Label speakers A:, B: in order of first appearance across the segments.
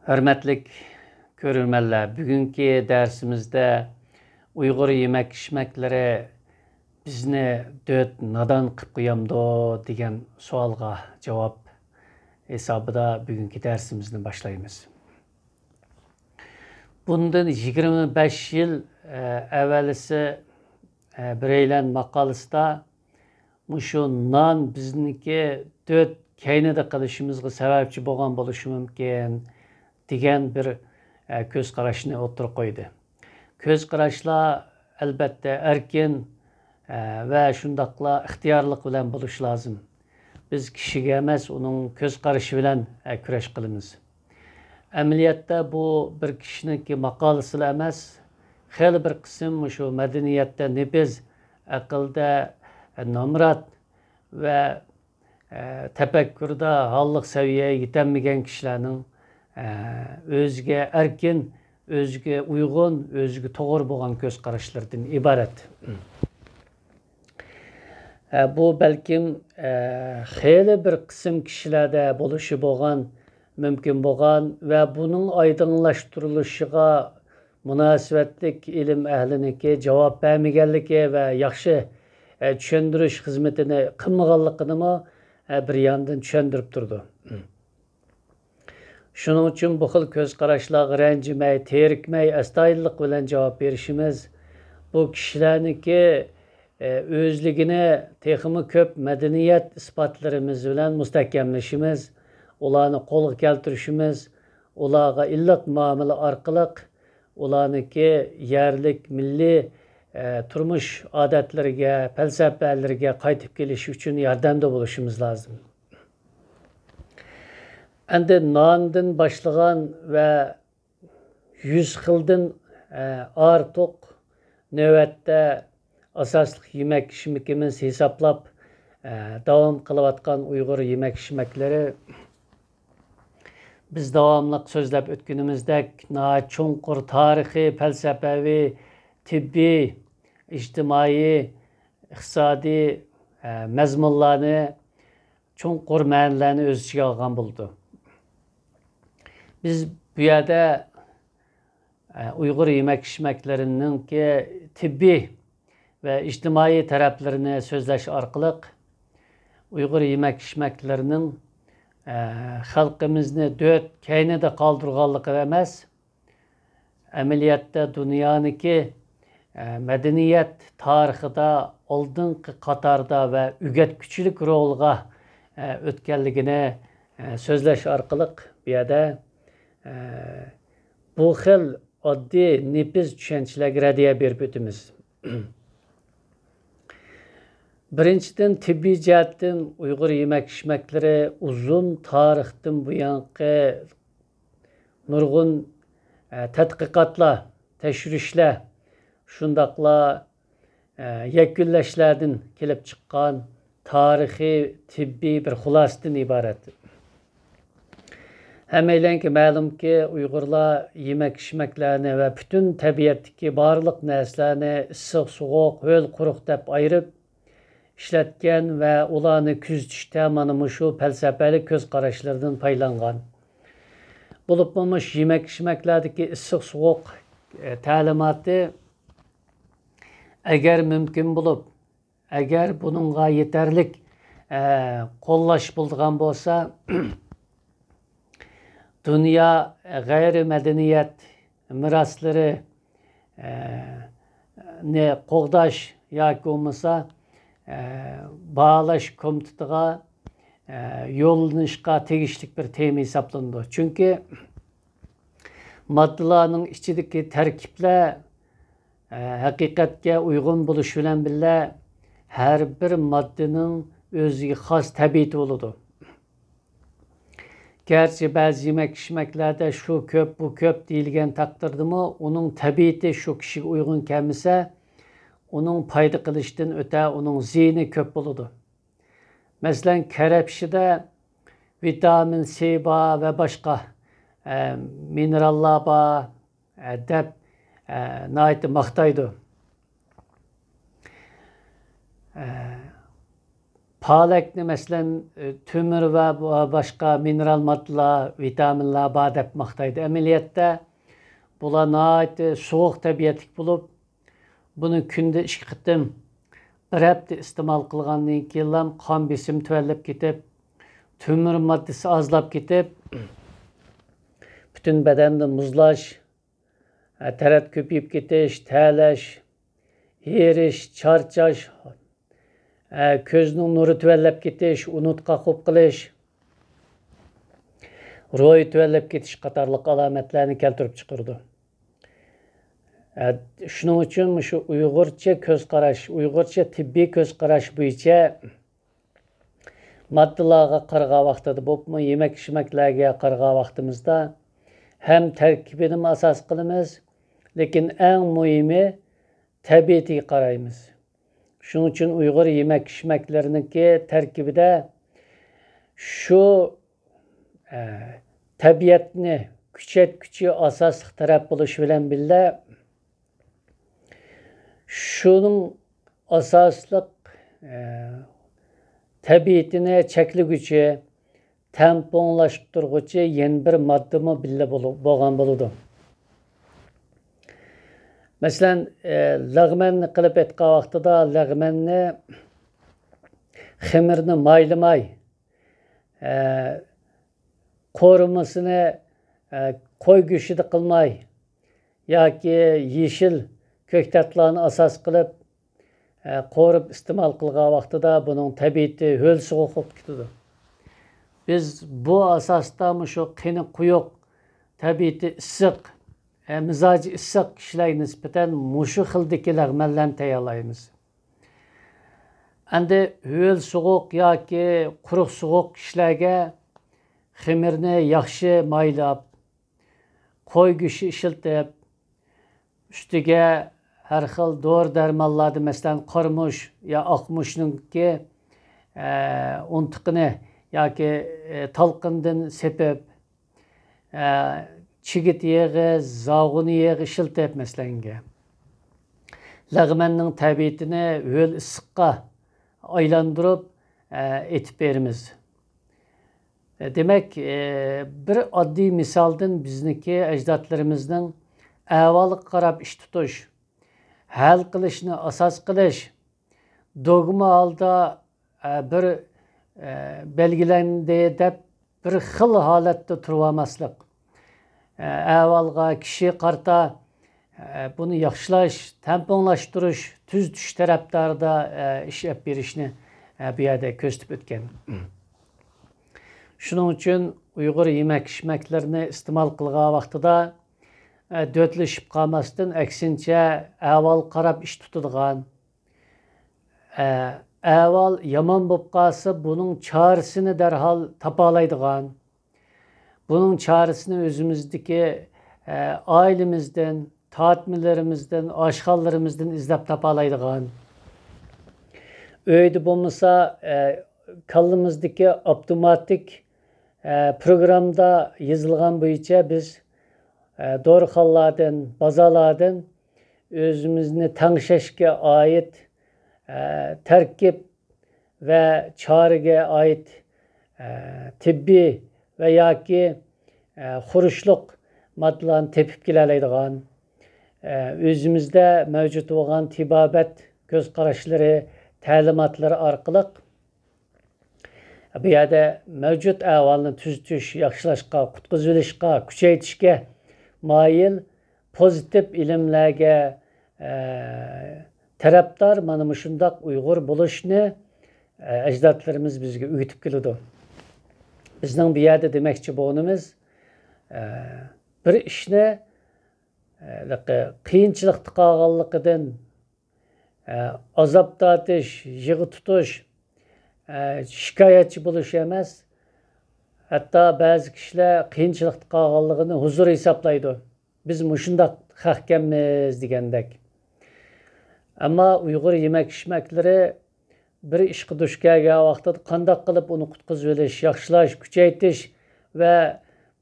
A: Hürmetlik görürmenler, bugünkü dersimizde Uygur yemek içmekleri bizni döt nadan kıp kıyamdo degan sualga cevap hesabıda bugünkü dersimizni başlayımız. Bundan 25 yıl evvelisi bireylen makalısında muşu nan bizniki döt keynede kılışımızga sebepçi boğan boluşu mümkün degan bir köz qarashini o'tirib qo'ydi. Köz qarashlar albatta erkin va shundoqla ixtiyorlik bilan bo'lishi lozim. Biz kishiga emas, uning köz qarashi bilan kurash qilamiz. Amaliyotda bu bir kishiniki maqolasi emas, xeyli bir qism shu madaniyatda nebiz, aqlda nomrat va tafakkurda halliq saviyeye yetolmagan kishilarning özge erkin, özge uygun, özge doğru boğan göz qarashlardan ibaret. Bu belkim xeyli bir kısım kişilerde buluşu boğan, mümkün boğan ve bunun aydınlaştırılışıga münasebetlik ilim ehliniki cevap vermegenligi ve yaxşı düşündürüş hizmetini kılmaganlıqını mı bir yandan düşündürüp durdu. Şunun için bu xil köz qarashlarga ranjimay, terikmay, astoydillik bilan javob berishimiz, bu kishilarniki o'zligini texmi ko'p madaniyat isbotlarimiz bilan mustahkamlashimiz, ularni qo'lga keltirishimiz, ularga illiq muomala orqali ularniki yerlik, milliy turmush odatlariga, falsafalariga qaytib kelish uchun yordamda bo'lishimiz lozim. Endi nandın başlayan ve 100 xildan artıq növbette asaslık yemek içmekimiz hesaplap devam kılıvatkan Uygur yemek içmekleri biz devamlıq sözlep ötkünümüzde çonqur tarihi, felsefi, tibbi, ictimai, iqtisadi mezmunlarını çonqur ma'nilarni öz içine algan buldu. Biz bu yerde Uygur yemek içmeklerinin ki tibbi ve ictimai taraflarını sözleş arkalık Uygur yemek içmeklerinin halkımızını dört keynede kaldırganlık emez. Ameliyatta dünyaniki medeniyet tarihida oldingi qatarda ve ügetküçülük rolga ötkenligini sözleş arkalık bir yerde bu xil oddiy nepiz tushunchalarga raddiya berib o'tamiz. Birinchidan tibbiy jihatdan Uyg'ur yemek içmekleri uzun tarixdan buyanqi nurg'un tadqiqotlar, tekshirishlar, shundoqla yakunlashlardan kelib chiqqan tarixiy tibbiy bir xulosadan iborat. Həməylənkə məlum ki, Uyğurlar yemək içməklərini və bütün təbiətdəki barlıq nəslərini ıssıq, soğuq, höl, quruq dəb ayırıb işlətkən və ularını küzdüşdə manımışı fəlsəfəli köz qarashlarından paylanğan. Bulubmamış yemək içməklərdəki ıssıq, soğuq təlimatı əgər mümkün bulub, əgər bununla yeterlik qollaş bulduğan bolsa, dünya gayri medeniyet mirasları ne qoğdaş yoki olmasa bağlaş komitetiga yollanışqa tegishlik bir tema hesaplandı. Çünkü maddelarning içideki terkipler haqiqatga uygun buluş bilan birga her bir maddenin özüge xas tabiati bo'ladi. Gerçi bazı yemek içmeklerde şu köp bu köp deyilgen takdirde mi onun tabiati şu kişiye uygun kelmese onun payda kılıştan öte onun zihni köp buludu. Mesela kerepşide vitamin C ba ve başka minerallar ba dep nayeti maktaydı. palakni masalan tömür ve başka mineral moddalar, vitaminlar var deb maqtaydi. Amaliyotda bular nihoyatda sovuq tabiatlik bo'lib, buni kunda 2 qitim bir hafta iste'mol qilgandan keyin ham qon besimi tuvallab ketib, tömür moddasi ozlab ketib, bütün bedende muzlash, tarat ko'payib ketish, ta'lash, erish, charchash, ko'zning nuri tuvallab ketish, unutqoq bo'lib qilish, ro'yi tuvallab ketish qatorliq alomatlarni keltirib chiqardi. Shuning uchun shu Uyg'urcha ko'z qarash, Uyg'urcha tibbiy ko'z qarash bo'yicha moddalarga qaragan vaqtida bo'pmi, yemak-ichmaklarga qaragan vaqtimizda hem terkibini asas qilamiz, lekin eng muhimi tabiatiga qaraymiz. Shuning uchun Uyg'ur yemak-ichmaklariniki tarkibida shu tabiatni kuchaytguchi asosli taraf bo'lishi bilan birga şunun asaslık tabiatini çekligüçü, tamponlaştırgıcı yeni bir madde mi bile bo'lgan bo'ladi. Mesela lag'manni qilib aytgan vaqtida lag'manni xemirni maylamay, qo'rimasini qo'y go'shida qilmay yoki yeşil köktatlarni asas qilib qo'rib iste'mol qilgan vaqtida buning tabiati ho'l sovuq bo'lib ketadi. Biz bu asosda shu qini quyuq, tabiati issiq, mizoji issiq kishilarga nisbatan mushu xildagi lag'manlarni tayyorlaymiz. Endi ho'l sovuq yoki quruq sovuq kishilarga xemirni yaxshi maylab, qo'y go'shti ishiltib, üstüge her xil dori darmonlarni masalan qarmush ya oqmushninki untiqini yoki talqindan sepib, chigit yog'i, zag'un yog'i ishiltib masalanga. Lag'manning tabiatini ho'l issiqqa aylantirib etib beramiz. Demek bir oddiy misoldan bizniki ajdodlarimizning avval qarab ish tutish, hal qilishni asos qilish, dogma holda bir belgilandi deb bir xil holatda turib olmaslik. Avvalga kishi qarta buni yaxshilash, tamponlashtirish, tuzitish tarafdarida ish olib berishni bu yerda ko'rsatib o'tgan. Shuning uchun Uyg'ur yemak-ichmaklarini iste'mol qilgan vaqtida dötlüşüp qalmasdan aksincha avval qarab ish tutadigan, avval yomon bo'lib qolsa buning chorasini darhol topalaydigan, buning chorasini o'zimizdagi oilamizdan, tatmilarimizdan, oshxonlarimizdan izlab topalaydigan, uyda bo'lmasa kallamizdagi avtomatik programda yozilgan bo'yicha biz dorixonalardan, bozorlardan o'zimizni tanishishga oid tarkib va choraga oid tibbiy va yoki xurishliq moddalarni tepib kelalaydigan, o'zimizda mavjud bo'lgan tibobat ko'z qarashlari, ta'limotlari orqali bu yerda mavjud ahvolni tuzitish, yaxshilashga, qutqizib olishga, kuchaytirishga moyil pozitiv ilmlarga tarafdor mana shundoq Uyg'ur bo'lishni ajdodlarimiz bizga o'rgatib keladi. Bizning bu yerda demoqchi bo'lganimiz bir ishni qiyinchilikda qolganligidan azob tortish, yig'i tutish, shikoyatchi bo'lish emas. Hatta ba'zi kishilar qiyinchilikda qolganligini huzur hisoblaydi. Biz mushundoq haqkanmiz degandek. Ammo Uyg'ur yemak-ichmaklari bir ishga duch kelgan vaqtida qanday qilib uni qutqizib olish, yaxshilash, kuchaytirish va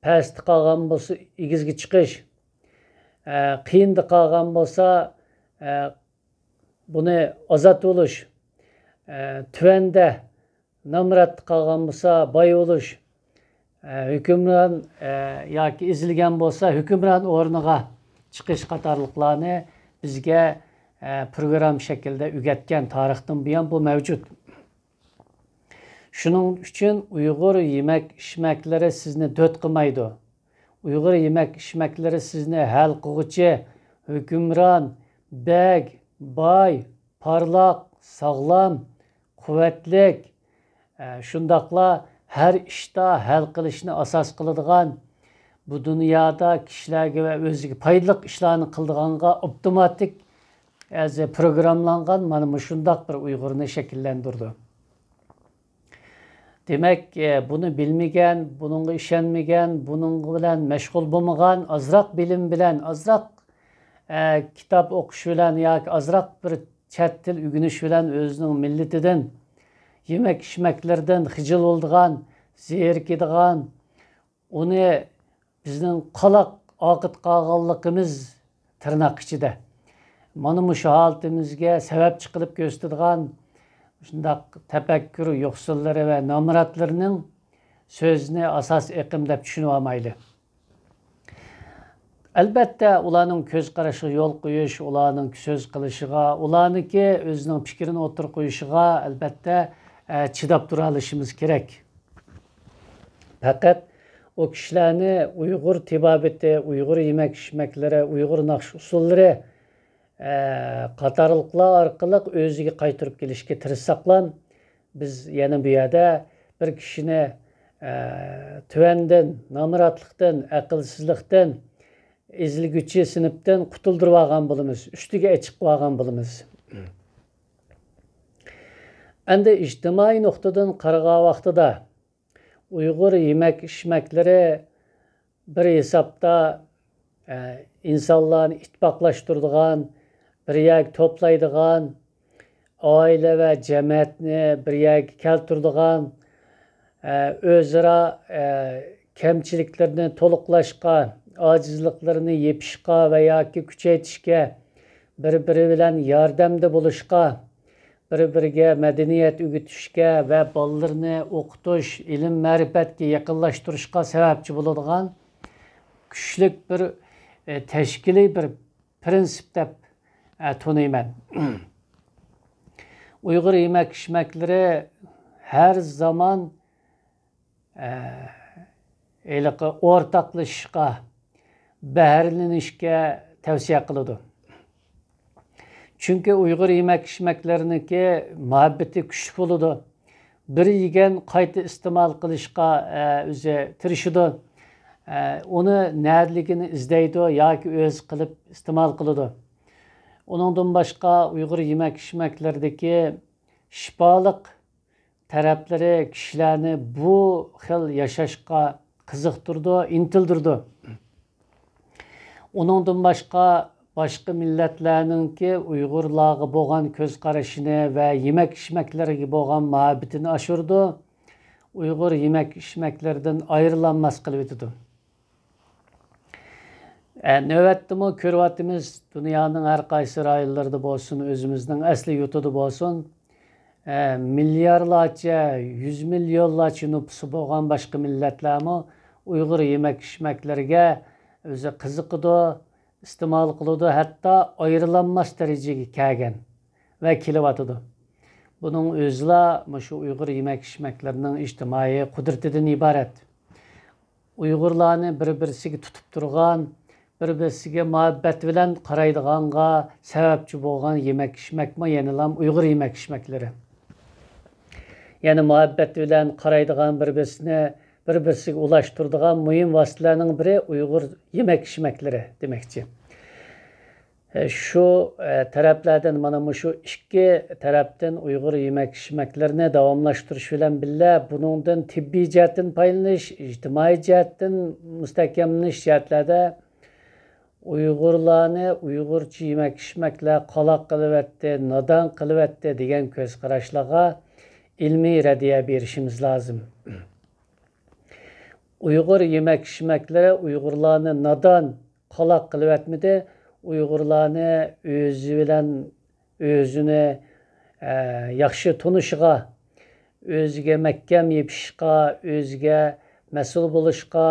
A: pastda qolgan bo'lsa egizga chiqish, qiyinda qolgan bo'lsa buni ozod bo'lish, tuvanda namrat qalğan bolsa, boy bo'lish, hukmron yoki ezilgan bo'lsa, hukmron o'rniga chiqish qatorliqlarni bizga program shaklida o'rgatgan tarixdan buyon bu mavjud. Shuning uchun Uyg'ur yemak-ichmaklari sizni dod qilmaydi. Uyg'ur yemak-ichmaklari sizni hal qiluvchi, hukmron, beg, boy, parlaq, sog'lom, quvvatlik, shundaqla har ishda hal qilishni asos qiladigan, bu dunyoda kishilarga va o'ziga foydali ishlarni qiladiganga avtomatik programlangan mana shundaq bir Uyg'urni shakllantirdi. Demek bunu bilmegen, bununla işenmegen, bunun bilen meşgul bulmagan, azrak bilim bilen, azrak kitap okuş bilen, ya azrak bir chet til ügünüş bilen özünün milletinden, yemek içmeklerden hıcıl olduğan, zehirkidigan, onu bizden qalaq aqıt qalğanlığımız tırnak içinde. Mana şu halatimizge sebep çıkılıp gösterdiğin, shundaq tafakkur yo'qsullari va nomratlarning so'zni asos iqim deb tushunib olmaydi. Albatta ularning ko'z qarashiga yo'l qo'yish, ularning so'z qilishiga, ularniki o'zining fikrini o'tirib qo'yishiga albatta chidab tura olishimiz kerak. Faqat o kishilarni Uyg'ur tibobati, Uyg'ur yemak-ichmaklari, Uyg'ur naqsh usullari qatorliqlar orqali o'ziga qaytarib kelishga tirishsaqlar, biz yana bu yerda bir kishini tuvandan, nomratlikdan, aqlsizlikdan, ezilguchi sinfdan qutuldirib olgan bo'lamiz, ustiga chiqib olgan bo'lamiz. Endi ijtimoiy nuqtadan qaragan vaqtida Uyg'ur yemak-ichmaklari bir hisobda insonlarni ittifoqlashtiradigan, bir yer toplaydigan, oila va jamiyatni bir yerga keltiradigan, o'zaro kamchiliklarni to'liqlashga, ojizliklarni yepishga va yoki kuchaytirishga, bir-biri bilan yordamda bo'lishga, bir-biriga madaniyat o'rgatishga va bolalarni o'qitish, ilm ma'rifatga yaqinlashtirishga sababchi bo'ladigan kuchlik bir tashkiliy bir prinsip deb tanıyman. Uyg'ur yemak-ichmaklari her zaman o'rtaqlashishga, baharlanishga tavsiya qiladi. Chunki Uyg'ur yemak-ichmaklariniki muhabbati kuchli bo'ladi. Bir yegan qayta iste'mol qilishga o'zi tirishadi. Onu nerligini izleydi yoki o'z qilib iste'mol qiladi. Onundan başqa Uyg'ur yemak-ichmaklaridagi shifoliq taraflari kishilarni bu xil yashashga qiziqtirdi, intildirdi. Onundan başqa millatlarninki Uyg'urlarga bo'lgan ko'z qarashini va yemak-ichmaklariga bo'lgan muhabbatini oshirdi. Uyg'ur yemak-ichmaklaridan ayrilanmas qilib o'tdi. Növətdimi körvatimiz dünyanın her qaysı rayonlarında bolsun, özümüzün asli yurtida bolsun, milyarlarca, 100 milyonlarca nüfusu bo'lgan başqa millatlarmi Uyg'ur yemak-ichmaklariga o'zi qiziqidi, iste'mol qiladi, hatto ayrilanmas darajaga kelgan va kelyotidi. Buning o'zla shu Uyg'ur yemak-ichmaklarining ijtimoiy qudratidan iborat. Uyg'urlarni bir-birisiga tutib turgan, bir-birisiga muhabbat bilan qaraydiganga sababchi bo'lgan yemak-ichmakmi yenilam Uyg'ur yemak-ichmaklari. Yani muhabbat bilan qaraydigan bir-birisiga ulashtiradigan muhim vositalarning biri Uyg'ur yemak-ichmaklari demakchi. Şu taraflardan mana şu ikki tarafdan Uyg'ur yemak-ichmaklarini davomlashtirish bilan birga buningdan tibbiy jihatdan foydalanish, ijtimoiy jihatdan mustahkamlanish jihatlarda Uyg'urlarni Uyg'urcha yemak-ichmaklar qaloq qilyapti, nodon qilyapti degan ko'z qarashlarga ilmiy raddiya berishimiz lozim. Uyg'ur yemak-ichmaklari Uyg'urlarni nodon qaloq qilyapmidi? Uyg'urlarni o'zi bilan o'zini yaxshi tunishiga, o'ziga mahkam yepishishga, o'ziga mas'ul bo'lishga,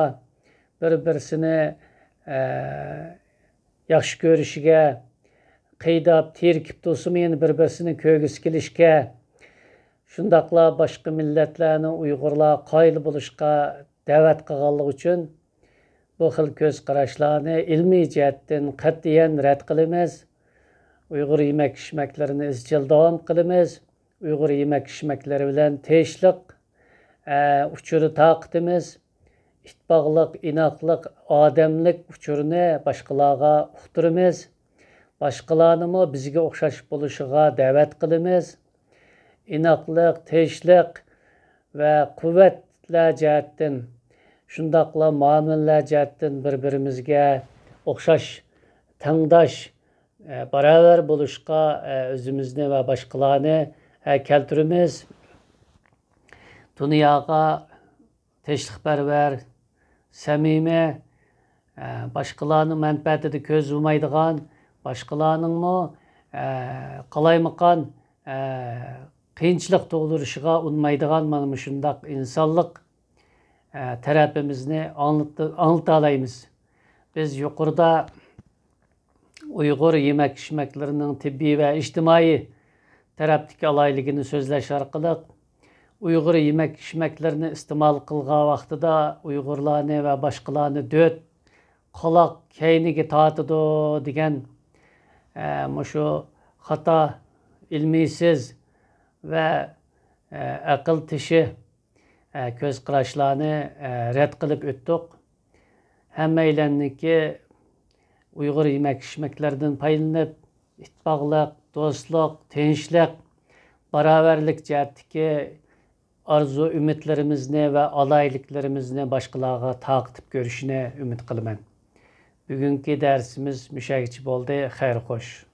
A: bir-birsini yaxshi ko'rishiga, qiydab, terkib to'simayın bir-birsini ko'gisi kelishga, shundoqla boshqa millatlarni Uyg'urlar qoyil bo'lishga da'vat qilganligi uchun bu xil ko'z qarashlarni ilmiy jihatdan qat'iyan rad qilamiz. Uyg'ur yemak-ichmaklarini izchil davom qilamiz. Uyg'ur yemak-ichmaklari bilan tinchlik uchuri taqitimiz. İtbaqlıq, inoqlik, odamlik uchurini boshqalarga uqtiramiz. Boshqalarni bizga o'xshash bo'lishiga da'vat qilamiz. Inoqlik, tinchlik va quvvatlar jihatdan, shundoqla muomalalar jihatdan bir-birimizga o'xshash, tangdosh, barobar bo'lishga o'zimizni va boshqalarni keltiramiz. Dunyoga tinchlikparvar, samimiy, boshqalarning manfaatida ko'z yummaydigan, boshqalarningmi qalaymaqan qiyinchilik tug'dirishiga unmaydigan mana shundoq insonlik tarafimizni anglata olamiz. Biz yuqorida Uyg'ur yemak-ichmaklarining tibbiy va ijtimoiy tarafdagi alayligini so'zlash orqali Uyg'ur yemak-ichmaklarini iste'mol qilgan vaqtida Uyg'urlarni va boshqalarni döt qaloq kayniga tortidi degan shu xato, ilmiysiz va aql tishi ko'z qarashlarni rad qilib o'tdik. Hammaylarniki Uyg'ur yemak-ichmaklaridan foydalanib, ittifoqlik, do'stlik, tinchlik, barobarlik jihatdagi arzu umidlarimizni va alayliklarimizni boshqalarga taqitib ko'rishini umid qilaman. Bugungi darsimiz mushagicha bo'ldi. Xayr xo'sh.